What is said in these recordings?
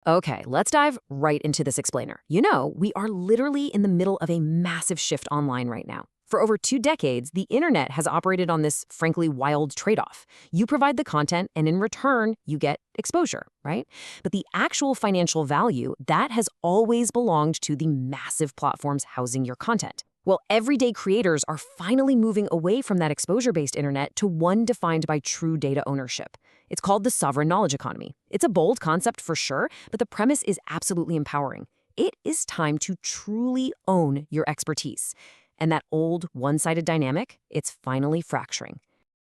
Okay, let's dive right into this explainer. We are literally in the middle of a massive shift online right now. For over 2 decades, the internet has operated on this frankly wild trade-off. You provide the content, and in return, you get exposure, right? But the actual financial value, that has always belonged to the massive platforms housing your content. Well, everyday creators are finally moving away from that exposure-based internet to one defined by true data ownership. It's called the sovereign knowledge economy. It's a bold concept for sure, but the premise is absolutely empowering. It is time to truly own your expertise. And that old one-sided dynamic, it's finally fracturing.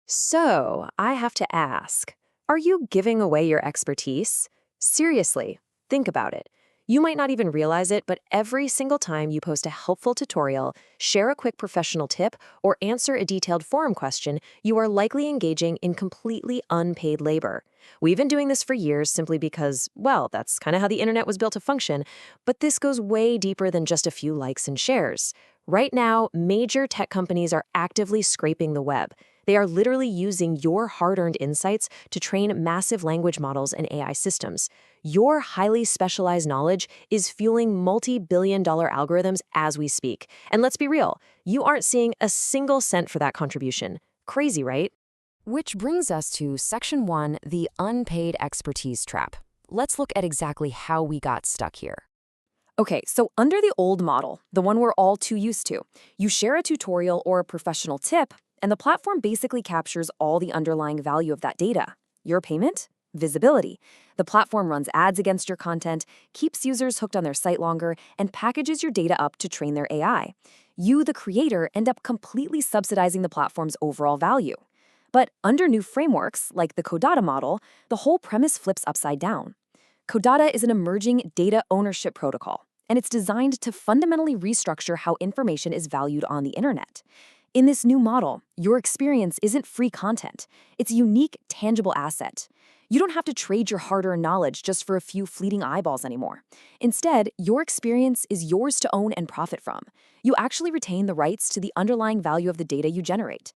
So, I have to ask, are you giving away your expertise? Seriously, think about it. You might not even realize it, but every single time you post a helpful tutorial, share a quick professional tip, or answer a detailed forum question, you are likely engaging in completely unpaid labor. We've been doing this for years simply because, well, that's kind of how the internet was built to function, but this goes way deeper than just a few likes and shares. Right now, major tech companies are actively scraping the web. They are literally using your hard-earned insights to train massive language models and AI systems. Your highly specialized knowledge is fueling multi-billion-dollar algorithms as we speak. And let's be real, you aren't seeing a single cent for that contribution. Crazy, right? Which brings us to Section 1, the unpaid expertise trap. Let's look at exactly how we got stuck here. Okay, so under the old model, the one we're all too used to, you share a tutorial or a professional tip, and the platform basically captures all the underlying value of that data. Your payment? Visibility. The platform runs ads against your content, keeps users hooked on their site longer, and packages your data up to train their AI. You, the creator, end up completely subsidizing the platform's overall value. But under new frameworks, like the Codatta model, the whole premise flips upside down. Codatta is an emerging data ownership protocol, and it's designed to fundamentally restructure how information is valued on the internet. In this new model, your experience isn't free content. It's a unique, tangible asset. You don't have to trade your hard-earned knowledge just for a few fleeting eyeballs anymore. Instead, your experience is yours to own and profit from. You actually retain the rights to the underlying value of the data you generate.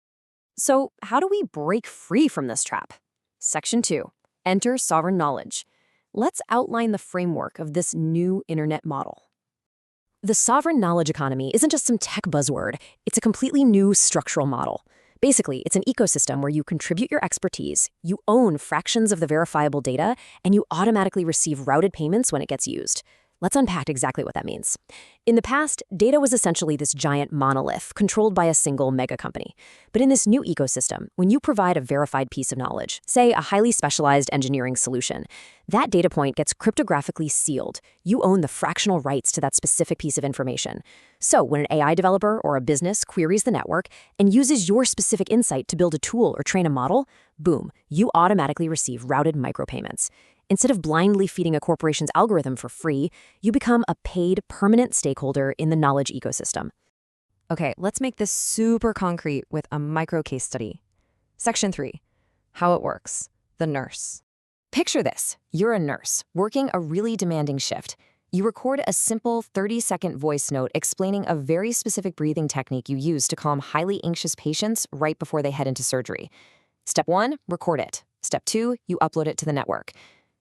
So, how do we break free from this trap? Section 2. Enter sovereign knowledge. Let's outline the framework of this new internet model. The sovereign knowledge economy isn't just some tech buzzword, it's a completely new structural model. Basically, it's an ecosystem where you contribute your expertise, you own fractions of the verifiable data, and you automatically receive routed payments when it gets used. Let's unpack exactly what that means. In the past, data was essentially this giant monolith controlled by a single mega company. But in this new ecosystem, when you provide a verified piece of knowledge, say a highly specialized engineering solution, that data point gets cryptographically sealed. You own the fractional rights to that specific piece of information. So when an AI developer or a business queries the network and uses your specific insight to build a tool or train a model, boom, you automatically receive routed micropayments. Instead of blindly feeding a corporation's algorithm for free, you become a paid, permanent stakeholder in the knowledge ecosystem. Okay, let's make this super concrete with a micro case study. Section 3. How it works. The nurse. Picture this. You're a nurse, working a really demanding shift. You record a simple 30-second voice note explaining a very specific breathing technique you use to calm highly anxious patients right before they head into surgery. Step 1, record it. Step 2, you upload it to the network.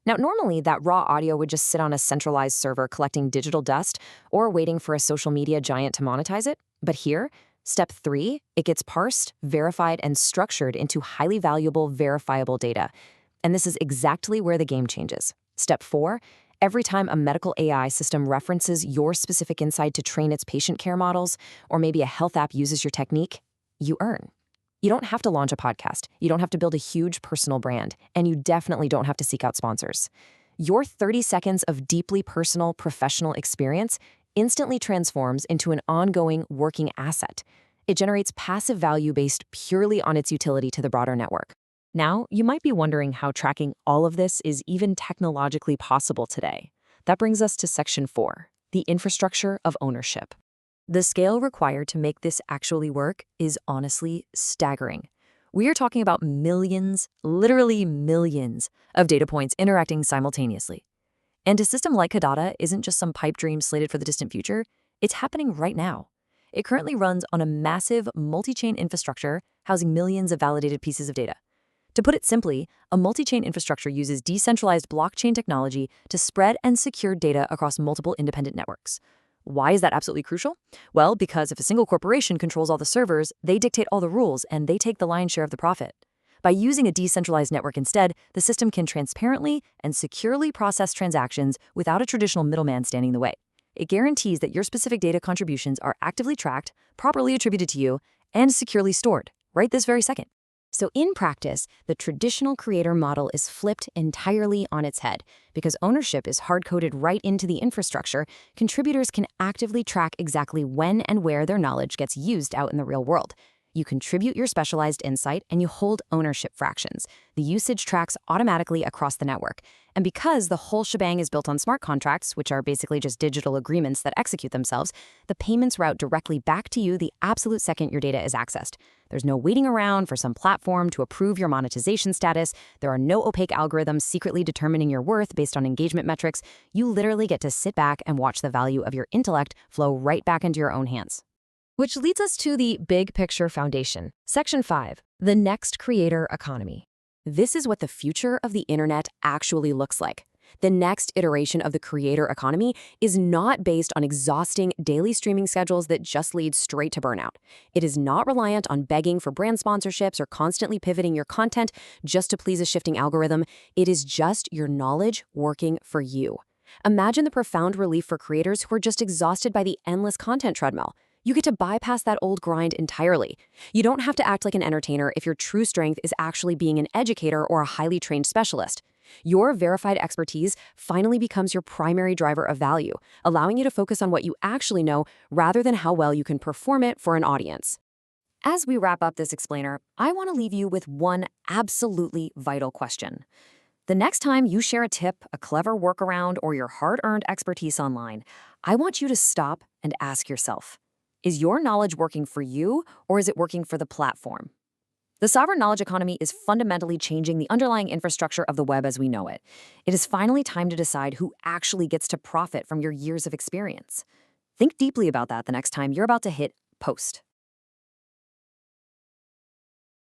Now, normally, that raw audio would just sit on a centralized server collecting digital dust or waiting for a social media giant to monetize it. But here, step 3, it gets parsed, verified, and structured into highly valuable, verifiable data. And this is exactly where the game changes. Step 4, every time a medical AI system references your specific insight to train its patient care models, or maybe a health app uses your technique, you earn. You don't have to launch a podcast, you don't have to build a huge personal brand, and you definitely don't have to seek out sponsors. Your 30 seconds of deeply personal, professional experience instantly transforms into an ongoing working asset. It generates passive value based purely on its utility to the broader network. Now, you might be wondering how tracking all of this is even technologically possible today. That brings us to Section 4, the infrastructure of ownership. The scale required to make this actually work is honestly staggering. We are talking about millions, literally millions, of data points interacting simultaneously. And a system like Codatta isn't just some pipe dream slated for the distant future, it's happening right now. It currently runs on a massive multi-chain infrastructure housing millions of validated pieces of data. To put it simply, a multi-chain infrastructure uses decentralized blockchain technology to spread and secure data across multiple independent networks. Why is that absolutely crucial? Well, because if a single corporation controls all the servers, they dictate all the rules and they take the lion's share of the profit. By using a decentralized network instead, the system can transparently and securely process transactions without a traditional middleman standing in the way. It guarantees that your specific data contributions are actively tracked, properly attributed to you, and securely stored, right this very second. So in practice, the traditional creator model is flipped entirely on its head. Because ownership is hard-coded right into the infrastructure, contributors can actively track exactly when and where their knowledge gets used out in the real world. You contribute your specialized insight and you hold ownership fractions. The usage tracks automatically across the network. And because the whole shebang is built on smart contracts, which are basically just digital agreements that execute themselves, the payments route directly back to you the absolute second your data is accessed. There's no waiting around for some platform to approve your monetization status. There are no opaque algorithms secretly determining your worth based on engagement metrics. You literally get to sit back and watch the value of your intellect flow right back into your own hands. Which leads us to the big picture foundation. Section 5, the next creator economy. This is what the future of the internet actually looks like. The next iteration of the creator economy is not based on exhausting daily streaming schedules that just lead straight to burnout. It is not reliant on begging for brand sponsorships or constantly pivoting your content just to please a shifting algorithm. It is just your knowledge working for you. Imagine the profound relief for creators who are just exhausted by the endless content treadmill. You get to bypass that old grind entirely. You don't have to act like an entertainer if your true strength is actually being an educator or a highly trained specialist. Your verified expertise finally becomes your primary driver of value, allowing you to focus on what you actually know rather than how well you can perform it for an audience. As we wrap up this explainer, I want to leave you with one absolutely vital question. The next time you share a tip, a clever workaround, or your hard-earned expertise online, I want you to stop and ask yourself, is your knowledge working for you, or is it working for the platform? The sovereign knowledge economy is fundamentally changing the underlying infrastructure of the web as we know it. It is finally time to decide who actually gets to profit from your years of experience. Think deeply about that the next time you're about to hit post.